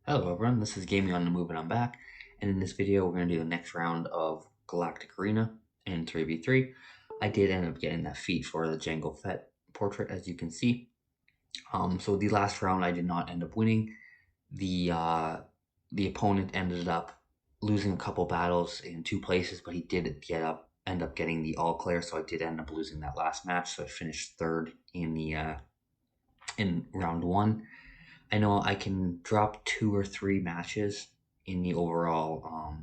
Hello everyone, this is Gaming on the Move and I'm back, and in this video we're going to do the next round of Galactic Arena in 3v3. I did end up getting that feat for the Jango Fett portrait, as you can see. So the last round I did not end up winning. The opponent ended up losing a couple battles in two places, but he did end up getting the all clear, so I did end up losing that last match, so I finished third in round one. I know I can drop 2 or 3 matches in the overall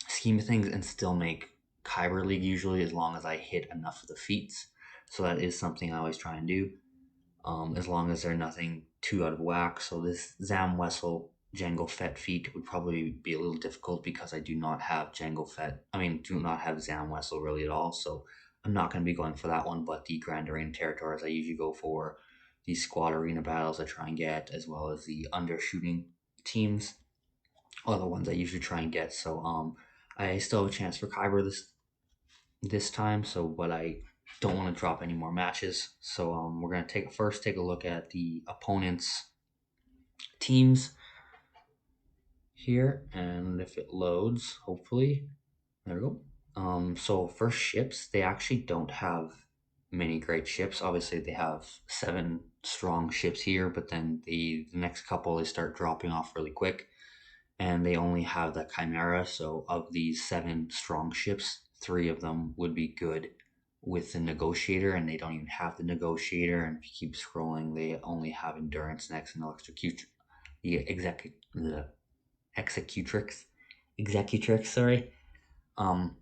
scheme of things and still make Kyber League usually, as long as I hit enough of the feats. So that is something I always try and do, as long as they're nothing too out of whack. So this Zam Wessel Jango Fett feat would probably be a little difficult because I do not have do not have Zam Wessel really at all. So I'm not going to be going for that one, but the Grand Arena territories I usually go for. These squad arena battles I try and get, as well as the undershooting teams, are the ones I usually try and get. So I still have a chance for Kyber this time. So, but I don't want to drop any more matches. So we're gonna take a look at the opponent's teams here, and if it loads, hopefully, there we go. So first ships, they actually don't have many great ships. Obviously, they have 7 strong ships here, but then the next couple they start dropping off really quick, and they only have the Chimera. So of these 7 strong ships, 3 of them would be good with the Negotiator, and they don't even have the Negotiator. And if you keep scrolling, they only have Endurance next and the Executrix. Sorry, um,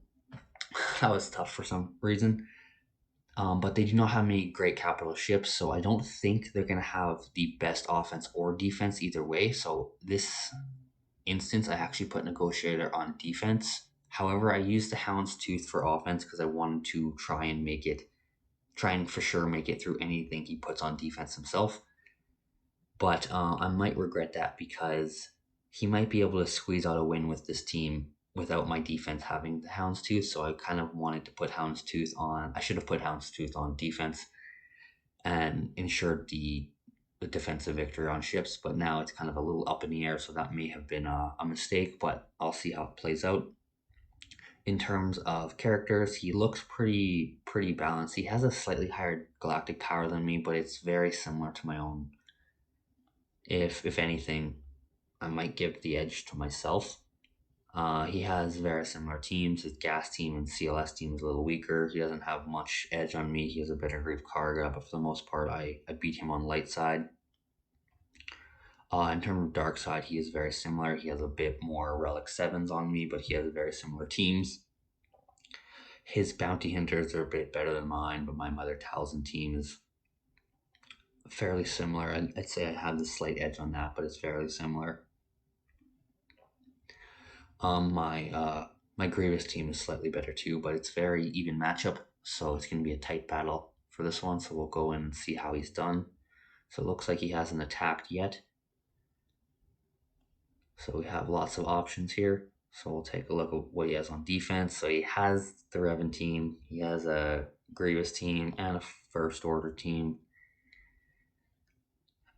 that was tough for some reason. But they do not have many great capital ships, so I don't think they're going to have the best offense or defense either way. So this instance, I actually put Negotiator on defense. However, I used the Houndstooth for offense because I wanted to try and for sure make it through anything he puts on defense himself. But I might regret that because he might be able to squeeze out a win with this team without my defense having the Houndstooth. So I kind of wanted to put Houndstooth on. I should have put Houndstooth on defense and ensured the defensive victory on ships. But now it's kind of a little up in the air, so that may have been a mistake. But I'll see how it plays out. In terms of characters, he looks pretty balanced. He has a slightly higher galactic power than me, but it's very similar to my own. If anything, I might give the edge to myself. He has very similar teams. His gas team and CLS team is a little weaker. He doesn't have much edge on me. He has a better Grief Karga, but for the most part, I beat him on light side. In terms of dark side, he is very similar. He has a bit more Relic 7s on me, but he has very similar teams. His bounty hunters are a bit better than mine, but my Mother Talzin team is fairly similar. I'd say I have the slight edge on that, but it's fairly similar. My Grievous team is slightly better too, but it's very even matchup, so it's going to be a tight battle for this one. So we'll go in and see how he's done. So it looks like he hasn't attacked yet. So we have lots of options here. So we'll take a look at what he has on defense. So he has the Revan team, he has a Grievous team, and a First Order team.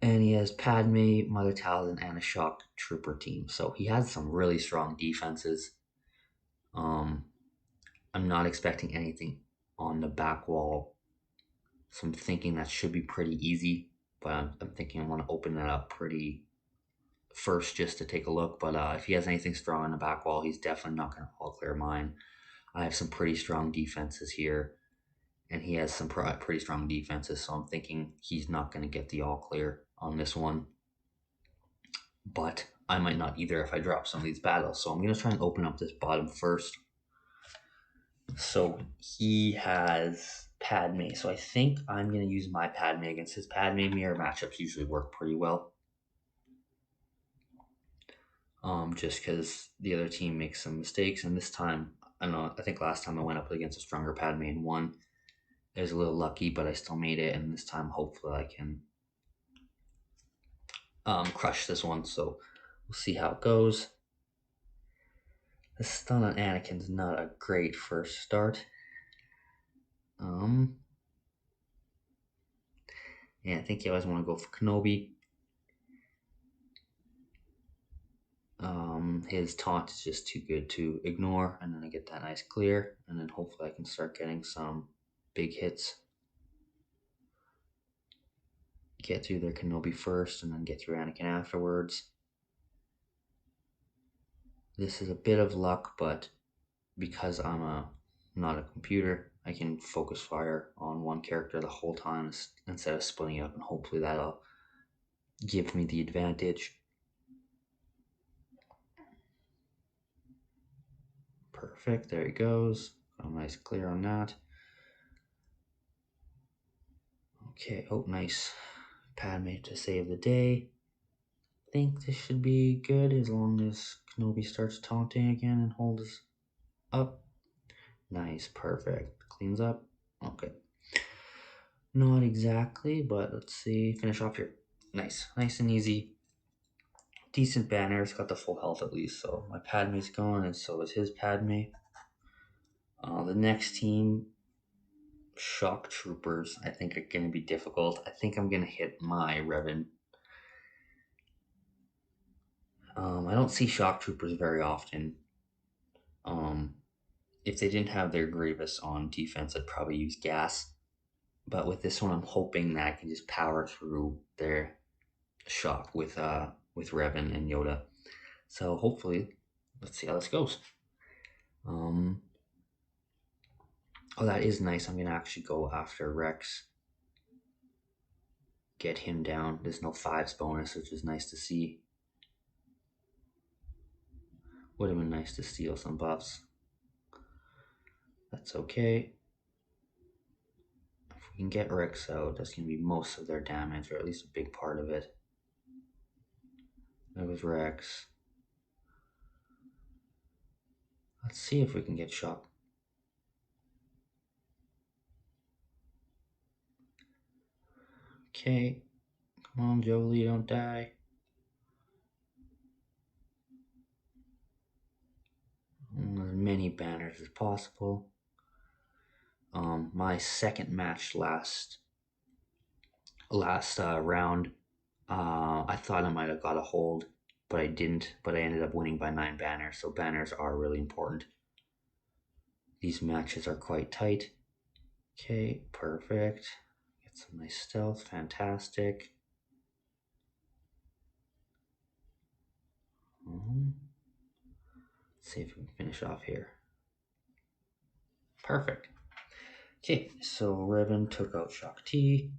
And he has Padme, Mother Talzin, and a Shock Trooper team. So he has some really strong defenses. I'm not expecting anything on the back wall. So I'm thinking that should be pretty easy. But I'm thinking I want to open that up pretty first just to take a look. But if he has anything strong on the back wall, he's definitely not going to all clear mine. I have some pretty strong defenses here, and he has some pretty strong defenses, so I'm thinking he's not going to get the all clear on this one. But I might not either if I drop some of these battles. So I'm going to try and open up this bottom first. So he has Padme. So I think I'm going to use my Padme against his Padme. Mirror matchups usually work pretty well. Just because the other team makes some mistakes. And this time, I think last time I went up against a stronger Padme and won. It was a little lucky, but I still made it. And this time, hopefully, I can crush this one. So we'll see how it goes. The stun on Anakin's not a great first start. Yeah, I think you always want to go for Kenobi. His taunt is just too good to ignore, and then I get that nice clear, and then hopefully I can start getting some big hits. Get through their Kenobi first, and then get through Anakin afterwards. This is a bit of luck, but because I'm not a computer, I can focus fire on one character the whole time instead of splitting up, and hopefully that'll give me the advantage. Perfect, there he goes. Got a nice clear on that. Okay, oh nice. Padme to save the day. I think this should be good as long as Kenobi starts taunting again and holds up. Nice, perfect. Cleans up. Okay. Not exactly, but let's see. Finish off here. Nice. Nice and easy. Decent banners. Got the full health at least. So my Padme's gone, and so is his Padme. The next team, Shock Troopers, I think are going to be difficult. I think I'm going to hit my Revan. I don't see Shock Troopers very often. If they didn't have their Grievous on defense, I'd probably use gas. But with this one, I'm hoping that I can just power through their shock with Revan and Yoda. So hopefully, let's see how this goes. Oh, that is nice. I'm gonna actually go after Rex. Get him down. There's no 5s bonus, which is nice to see. Would have been nice to steal some buffs. That's okay. If we can get Rex out, that's going to be most of their damage, or at least a big part of it. There was Rex. Let's see if we can get Shock. Okay. Come on, Jolie, don't die. As many banners as possible. My second match last round, I thought I might have got a hold, but I didn't. But I ended up winning by 9 banners, so banners are really important. These matches are quite tight. Okay, perfect. Get some nice stealth, fantastic. Let's see if we can finish off here. Perfect. Okay, so Revan took out Shock T.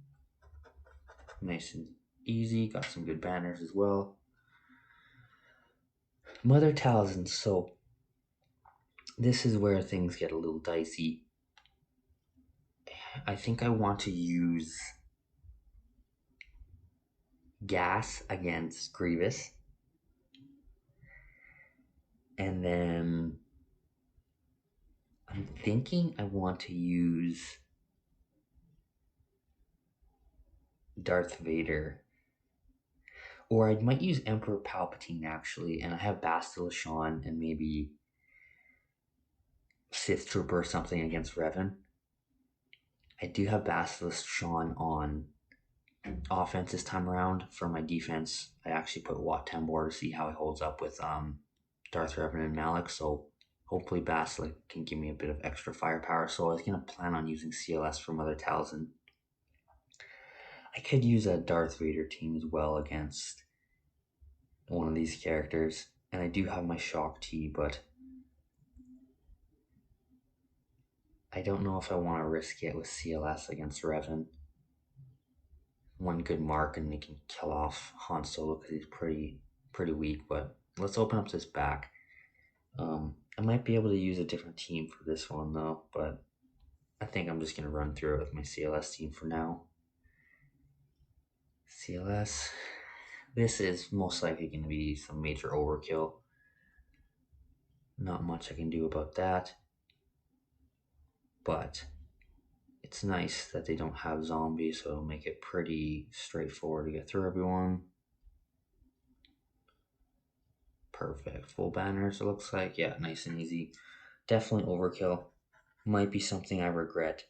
Nice and easy. Got some good banners as well. Mother Talzin. So this is where things get a little dicey. I think I want to use gas against Grievous. And then I'm thinking I want to use Darth Vader. Or I might use Emperor Palpatine actually, and I have Bastila Shan and maybe Sith Trooper or something against Revan. I do have Bastila Shan on offense this time around. For my defense, I actually put Wat Tambor to see how he holds up with Darth Revan and Malak, so hopefully Bastila can give me a bit of extra firepower. So I was going to plan on using CLS for Mother Talzin. I could use a Darth Vader team as well against one of these characters, and I do have my Shock T, but I don't know if I want to risk it with CLS against Revan. One good mark and they can kill off Han Solo because he's pretty weak, but let's open up this back. I might be able to use a different team for this one though, but I think I'm just going to run through it with my CLS team for now. CLS, this is most likely going to be some major overkill. Not much I can do about that, but it's nice that they don't have zombies, so it'll make it pretty straightforward to get through everyone. Perfect. Full banners, it looks like. Yeah, nice and easy. Definitely overkill. Might be something I regret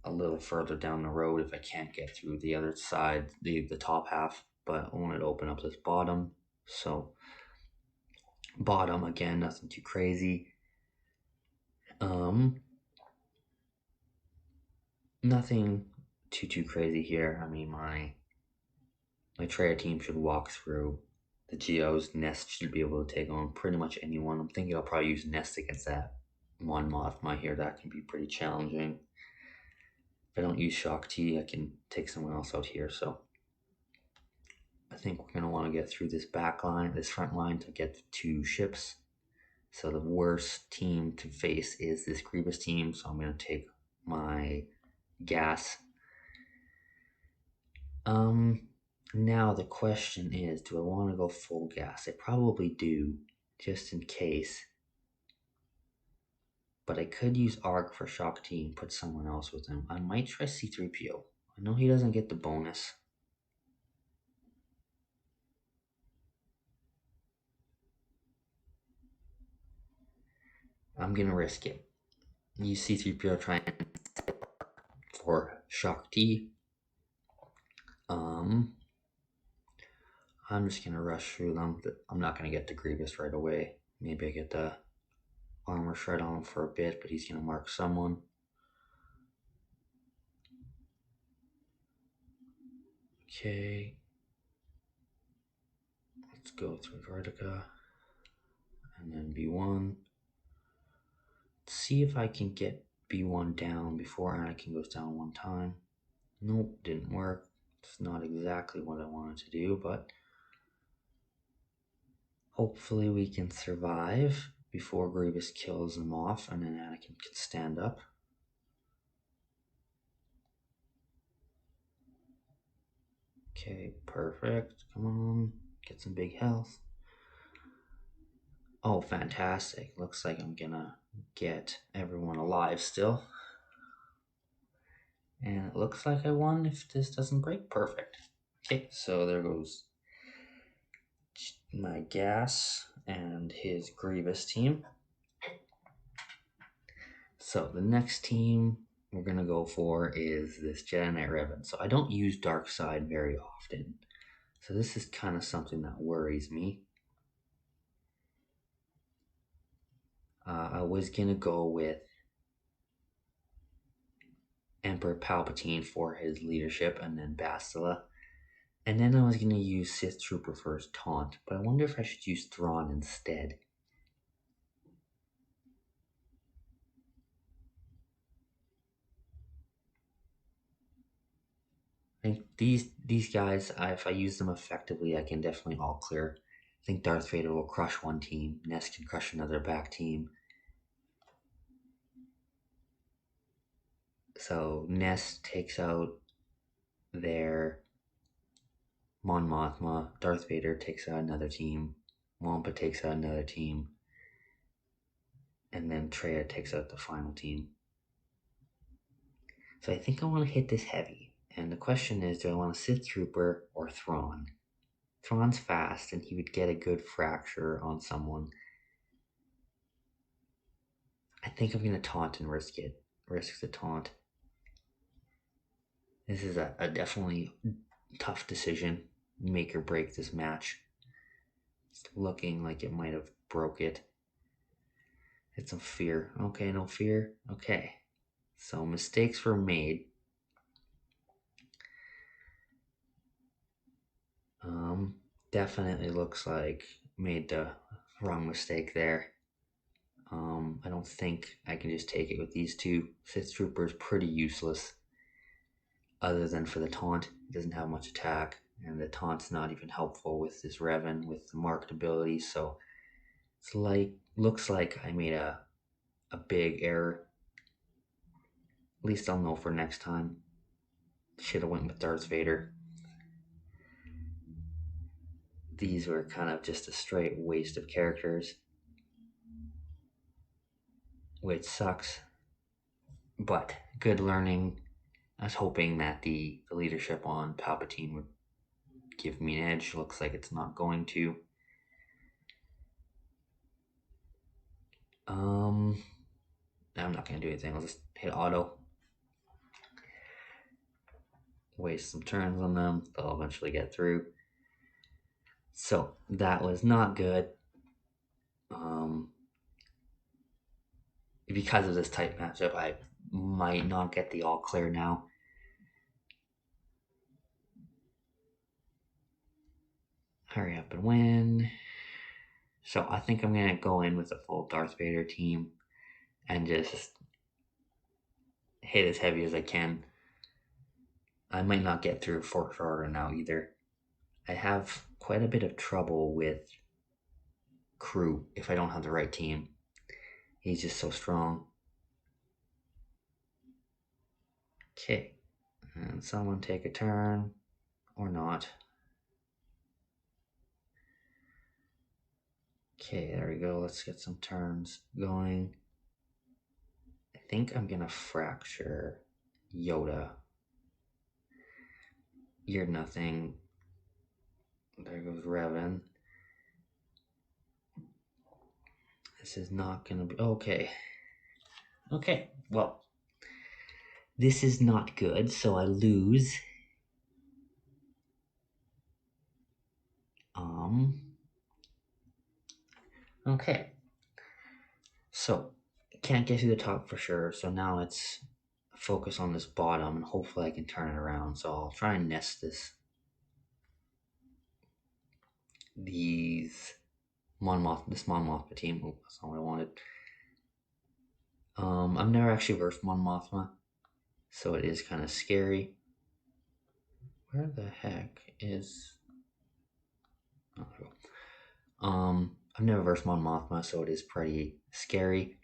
a little further down the road if I can't get through the other side, the top half, but I wanted to open up this bottom. So Bottom, again, nothing too crazy. Nothing too crazy here. I mean, my Treya team should walk through the Geos. Nest should be able to take on pretty much anyone. I'm thinking I'll probably use Nest against that one Mothma here. That can be pretty challenging. If I don't use Shock T, I can take someone else out here. So I think we're going to want to get through this back line, this front line, to get 2 ships. So the worst team to face is this Grievous team. So I'm going to take my gas. Now the question is, do I want to go full gas? I probably do, just in case. But I could use ARC for Shock T and put someone else with him. I might try C-3PO. I know he doesn't get the bonus. I'm going to risk it. Use C-3PO trying for Shock T. I'm just going to rush through them. I'm not going to get the Grievous right away. Maybe I get the armor shred on him for a bit, but he's going to mark someone. Okay. Let's go through Vertica. And then B1. Let's see if I can get B1 down before Anakin goes down one time. Nope, didn't work. It's not exactly what I wanted to do, but hopefully we can survive before Grievous kills them off, and then Anakin can stand up. Okay, perfect. Come on, get some big health. Oh, fantastic. Looks like I'm gonna get everyone alive still. And it looks like I won if this doesn't break. Perfect. Okay, so there goes my gas and his Grievous team. So the next team we're going to go for is this Jedi Knight Revan. So I don't use Dark Side very often. So this is kind of something that worries me. I was going to go with Emperor Palpatine for his leadership, and then Bastila. And then I was going to use Sith Trooper for his taunt. But I wonder if I should use Thrawn instead. I think these guys, if I use them effectively, I can definitely all clear. I think Darth Vader will crush one team. Nest can crush another back team. So Nest takes out their Mon Mothma. Darth Vader takes out another team. Wampa takes out another team. And then Traya takes out the final team. So I think I want to hit this heavy. And the question is, do I want a Sith Trooper or Thrawn? Thrawn's fast, and he would get a good fracture on someone. I think I'm going to taunt and risk it. Risk the taunt. This is a definitely tough decision. Make or break this match. It's looking like it might have broke it. It's some fear. Okay, no fear. Okay. So mistakes were made. Definitely looks like made the wrong mistake there. I don't think I can just take it with these two. Sith Trooper is pretty useless. Other than for the taunt. It doesn't have much attack. And the taunt's not even helpful with this Revan with the marked ability. So it's like, looks like I made a big error. At least I'll know for next time. Should have went with Darth Vader. These were kind of just a straight waste of characters, which sucks, but good learning. I was hoping that the leadership on Palpatine would give me an edge. Looks like it's not going to. I'm not going to do anything. I'll just hit auto. Waste some turns on them. They'll eventually get through. So that was not good. Because of this type matchup, I might not get the all clear now. Hurry up and win. So I think I'm going to go in with a full Darth Vader team and just hit as heavy as I can. I might not get through Fort Order now either. I have quite a bit of trouble with Crew if I don't have the right team. He's just so strong. Okay. And someone take a turn. Or not. Okay, there we go. Let's get some turns going. I think I'm going to fracture Yoda. You're nothing. There goes Revan. This is not going to be... Okay. Okay, well. This is not good, so I lose. Okay. So, can't get to the top for sure, so now let's focus on this bottom, and hopefully I can turn it around. So I'll try and nest this Mon Mothma team. Oh, that's not what I wanted. I've never actually versed Mon Mothma, so it is kind of scary. Where the heck is... Oh, there we go. I've never versed Mon Mothma, so it is pretty scary.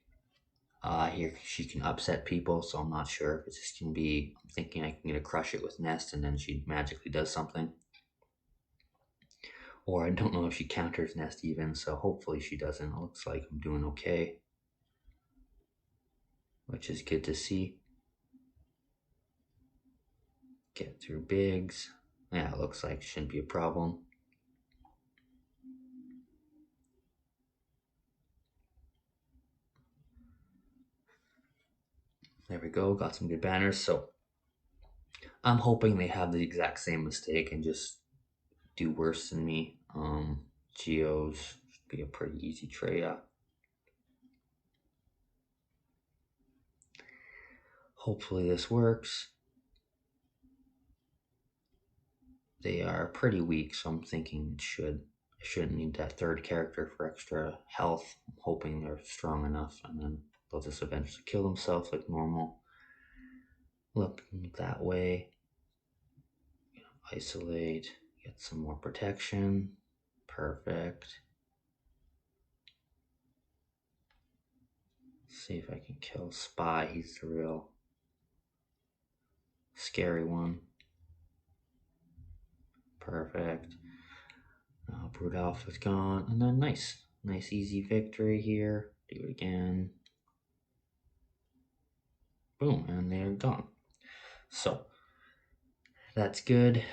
Here she can upset people, so I'm not sure if it's just gonna be... I'm thinking I can get a crush it with Nest, and then she magically does something. Or I don't know if she counters Nest even, so hopefully she doesn't. It looks like I'm doing okay, which is good to see. Get through Biggs. Yeah, it looks like it shouldn't be a problem. There we go, got some good banners. So I'm hoping they have the exact same mistake and just do worse than me. Geos should be a pretty easy trade. Hopefully this works. They are pretty weak, so I'm thinking I shouldn't need that third character for extra health. I'm hoping they're strong enough, and then they'll just eventually kill themselves like normal. Looking that way. Isolate, get some more protection. Perfect. See if I can kill Spy. He's the real scary one. Perfect. Brute Alpha's gone. And then nice easy victory here. Do it again. Boom, and they're gone. So, that's good.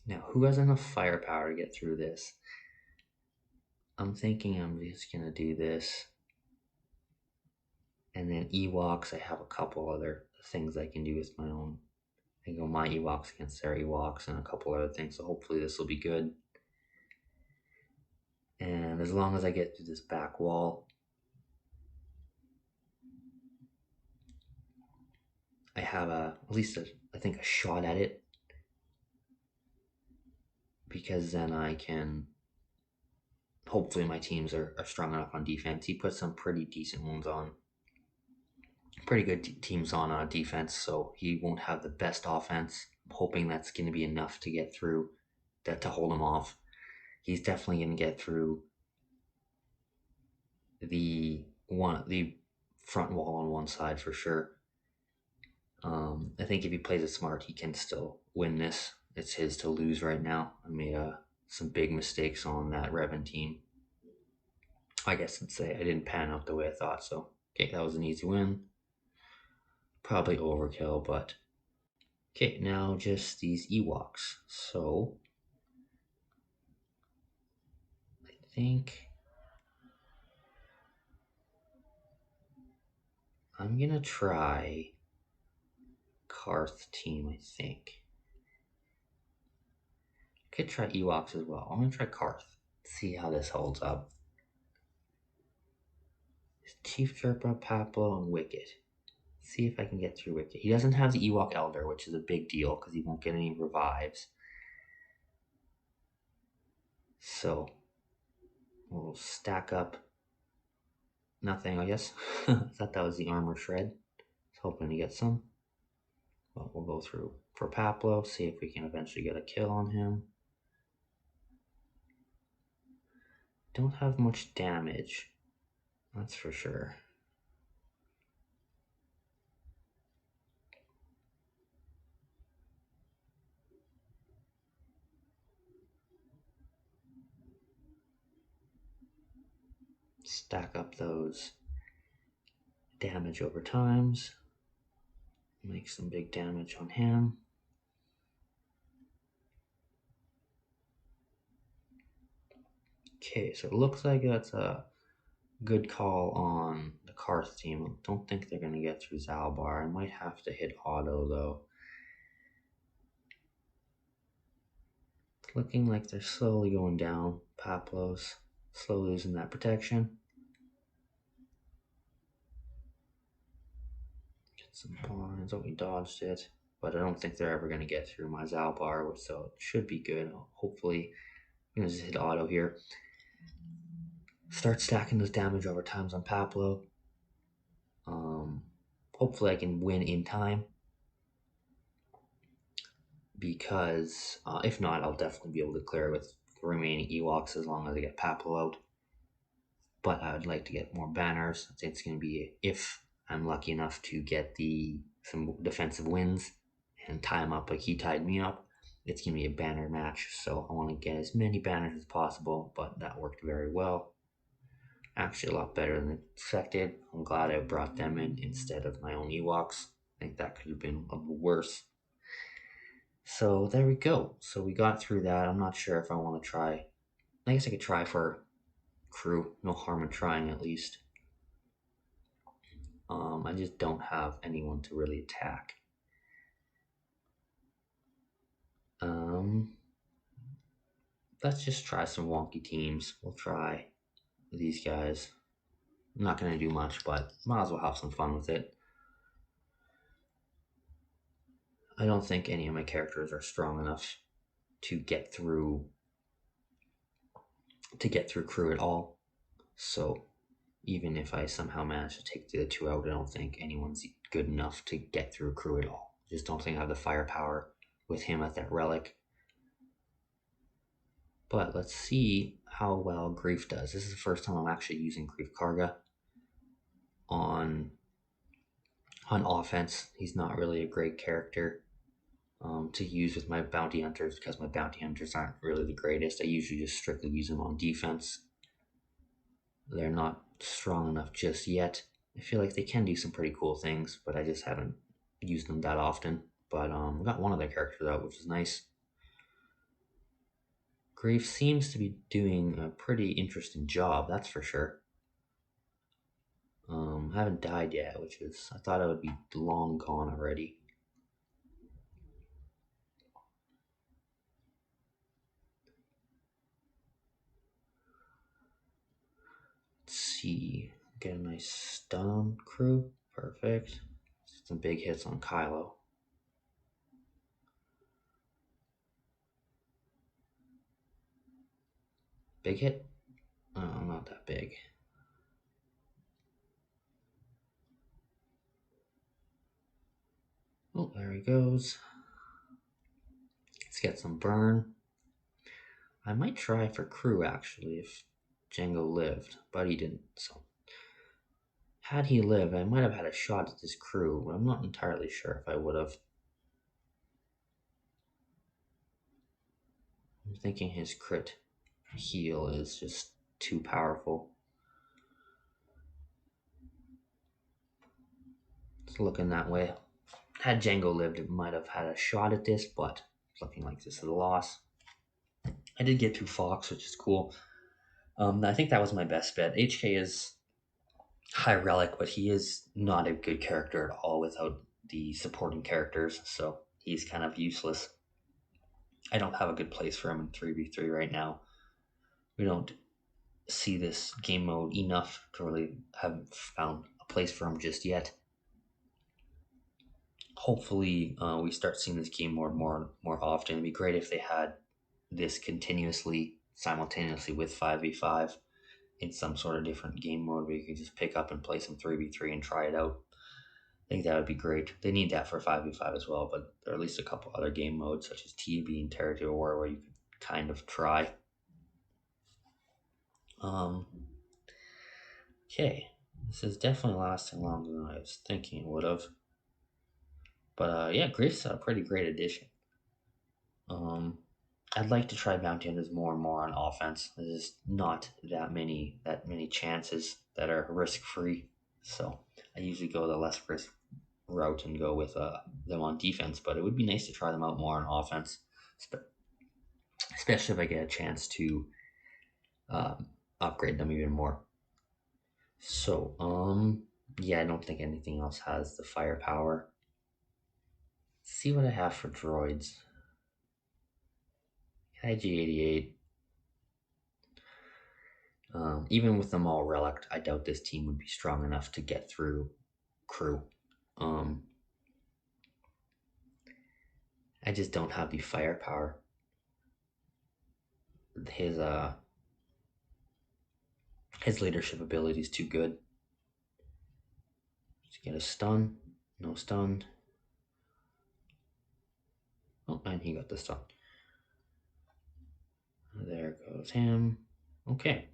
Now, who has enough firepower to get through this? I'm thinking I'm just going to do this. And then Ewoks, I have a couple other things I can do with my own. I go my Ewoks against their Ewoks and a couple other things. So hopefully this will be good. And as long as I get through this back wall, I have at least I think a shot at it. Because then I can... Hopefully my teams are strong enough on defense. He put some pretty decent ones on. Pretty good teams on defense, so he won't have the best offense. I'm hoping that's going to be enough to get through, to hold him off. He's definitely going to get through the front wall on one side for sure. I think if he plays it smart, he can still win this. It's his to lose right now. I made some big mistakes on that Revan team. I guess I'd say I didn't pan out the way I thought, so okay, that was an easy win. Probably overkill, but okay, now just these Ewoks. So I think I'm gonna try Karth team, I think. Could try Ewoks as well. I'm gonna try Karth. See how this holds up. Chief Sherpa, Paplo, and Wicket. See if I can get through Wicket. He doesn't have the Ewok Elder, which is a big deal because he won't get any revives. So we'll stack up nothing, I guess. I thought that was the armor shred. I was hoping to get some. But we'll go through for Paplo, see if we can eventually get a kill on him. Don't have much damage, that's for sure. Stack up those damage over times. Make some big damage on him. Okay, so it looks like that's a good call on the Karth team. Don't think they're going to get through Zalbar. I might have to hit auto, though. It's looking like they're slowly going down. Paplos slowly losing that protection. Get some pawns. Oh, we dodged it. But I don't think they're ever going to get through my Zalbar, so it should be good. Hopefully, I'm going to just hit auto here. Start stacking those damage over times on Paplo. Hopefully I can win in time. Because if not, I'll definitely be able to clear with the remaining Ewoks as long as I get Paplo out. But I would like to get more banners. I think it's going to be, if I'm lucky enough to get some defensive wins and tie him up like he tied me up, it's going to be a banner match. So I want to get as many banners as possible, but that worked very well. Actually, a lot better than expected. I'm glad I brought them in instead of my own Ewoks. I think that could have been worse. So there we go. So we got through that. I'm not sure if I want to try. I guess I could try for crew. No harm in trying, at least. I just don't have anyone to really attack. Let's just try some wonky teams. We'll try these guys. I'm not going to do much, but might as well have some fun with it. I don't think any of my characters are strong enough to get through crew at all. So even if I somehow manage to take the other two out, I don't think anyone's good enough to get through crew at all. Just don't think I have the firepower with him at that relic. But let's see how well Grief does. This is the first time I'm actually using Grief Karga on offense. He's not really a great character to use with my bounty hunters because my bounty hunters aren't really the greatest. I usually just strictly use them on defense. They're not strong enough just yet. I feel like they can do some pretty cool things, but I just haven't used them that often. But we got one of their characters out, which is nice. Grief seems to be doing a pretty interesting job, that's for sure. I haven't died yet, which is, I thought I would be long gone already. Let's see, get a nice stun on crew, perfect. Some big hits on Kylo. Big hit? Oh, not that big. Oh, there he goes. Let's get some burn. I might try for crew actually if Django lived, but he didn't. So, had he lived, I might have had a shot at this crew, but I'm not entirely sure if I would have. I'm thinking his crit heal is just too powerful. It's looking that way. Had Django lived, it might have had a shot at this, but it's looking like this is a loss. I did get through Fox, which is cool. I think that was my best bet. HK is high relic, but he is not a good character at all without the supporting characters, so he's kind of useless. I don't have a good place for him in 3v3 right now. We don't see this game mode enough to really have found a place for him just yet. Hopefully, we start seeing this game more often. It'd be great if they had this continuously, simultaneously with 5v5 in some sort of different game mode where you could just pick up and play some 3v3 and try it out. I think that would be great. They need that for 5v5 as well, but there are at least a couple other game modes such as TB and Territory War where you could kind of try. Okay, this is definitely lasting longer than I was thinking it would have. But yeah, Griff's a pretty great addition. I'd like to try bounty hunters more and more on offense. There's not that many chances that are risk free, so I usually go the less risk route and go with them on defense. But it would be nice to try them out more on offense, especially if I get a chance to upgrade them even more. So yeah, I don't think anything else has the firepower. Let's see what I have for droids. IG-88. Even with them all relic, I doubt this team would be strong enough to get through crew. I just don't have the firepower. His leadership ability is too good. Just get a stun. No stun. Oh, and he got the stun. There goes him. Okay.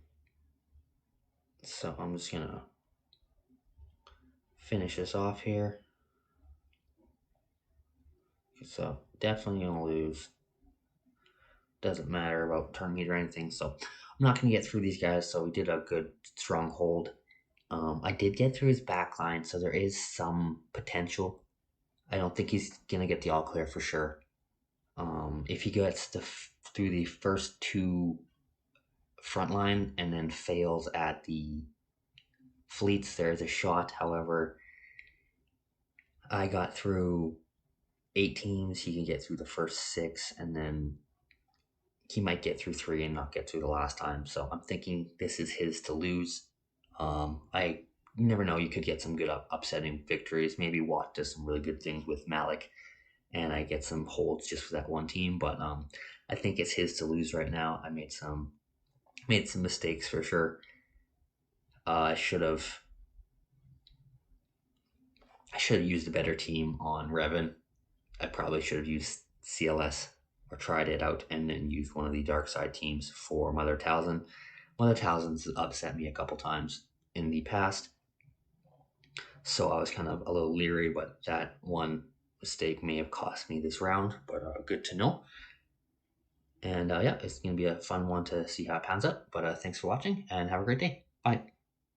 So I'm just gonna finish this off here. So definitely gonna lose. Doesn't matter about turn meter or anything. So I'm not gonna get through these guys. So we did a good strong hold. I did get through his back line, so there is some potential. I don't think he's gonna get the all clear for sure. If he gets through the first two front line and then fails at the fleets, there's a shot. However, I got through 8 teams. He can get through the first 6, and then he might get through 3 and not get through the last time. So I'm thinking this is his to lose. I never know. You could get some good upsetting victories. Maybe Watt does some really good things with Malik, and I get some holds just for that one team. But I think it's his to lose right now. I made some mistakes for sure. I should have used a better team on Revan. I probably should have used CLS or tried it out and then used one of the dark side teams for Mother Talzin. Mother Talzin's upset me a couple times in the past, so I was kind of a little leery, but that one mistake may have cost me this round, but good to know. And yeah, it's going to be a fun one to see how it pans out. But thanks for watching and have a great day. Bye.